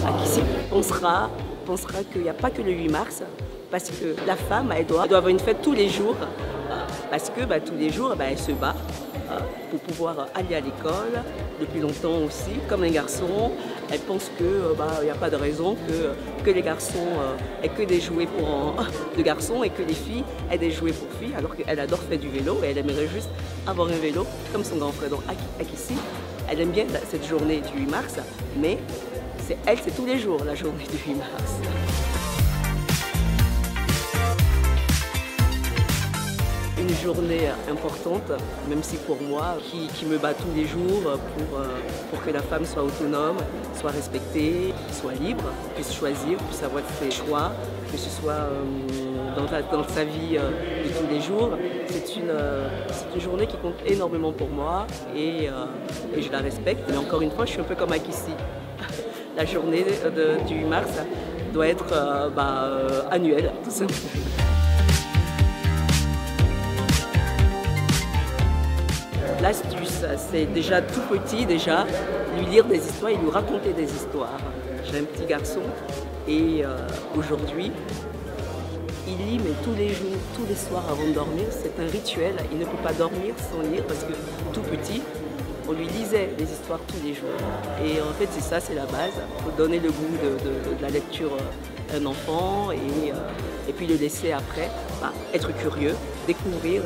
Akissi pensera qu'il n'y a pas que le 8 mars, parce que la femme, elle doit avoir une fête tous les jours, parce que tous les jours, elle se bat pour pouvoir aller à l'école, depuis longtemps aussi, comme les garçons. Elle pense qu'il n'y a pas de raison que les garçons aient que des jouets de garçons et que les filles aient des jouets pour filles, alors qu'elle adore faire du vélo et elle aimerait juste avoir un vélo, comme son grand frère. Donc Akissi, elle aime bien cette journée du 8 mars, mais c'est tous les jours la journée du 8 mars. Une journée importante, même si pour moi, qui me bat tous les jours pour que la femme soit autonome, soit respectée, soit libre, puisse choisir, puisse avoir ses choix, que ce soit dans sa vie de tous les jours. C'est une journée qui compte énormément pour moi et je la respecte. Mais encore une fois, je suis un peu comme Akissi. La journée du 8 mars doit être annuelle, tout simplement. L'astuce, c'est déjà tout petit, lui lire des histoires et lui raconter des histoires. J'ai un petit garçon et aujourd'hui, il lit mais tous les jours, tous les soirs avant de dormir. C'est un rituel, il ne peut pas dormir sans lire parce que tout petit, on lui lisait des histoires tous les jours. Et en fait, c'est la base. Il faut donner le goût de la lecture à un enfant et puis le laisser après être curieux, découvrir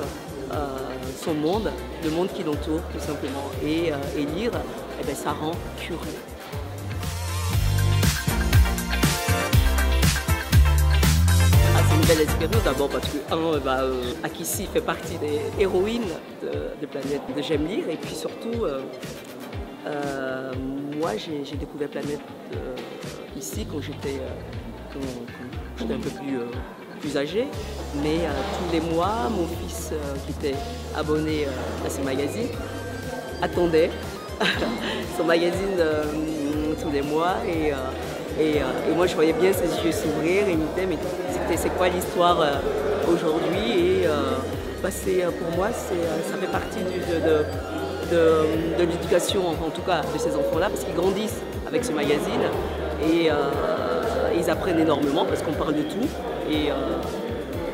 son monde, le monde qui l'entoure tout simplement. Et lire, ça rend curieux. C'est une belle expérience d'abord parce que Akissi fait partie des héroïnes de Planète de J'aime lire et puis surtout moi j'ai découvert Planète ici quand j'étais un peu plus âgé, mais tous les mois, mon fils qui était abonné à ce magazine attendait son magazine tous les mois et moi je voyais bien ses yeux s'ouvrir et il me disait mais c'est quoi l'histoire aujourd'hui et pour moi ça fait partie de l'éducation en tout cas de ces enfants-là parce qu'ils grandissent avec ce magazine et ils apprennent énormément parce qu'on parle de tout. Et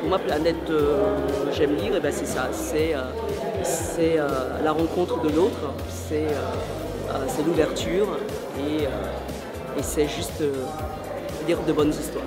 pour moi, Planète, J'aime lire, c'est ça, c'est la rencontre de l'autre, c'est l'ouverture et c'est juste lire de bonnes histoires.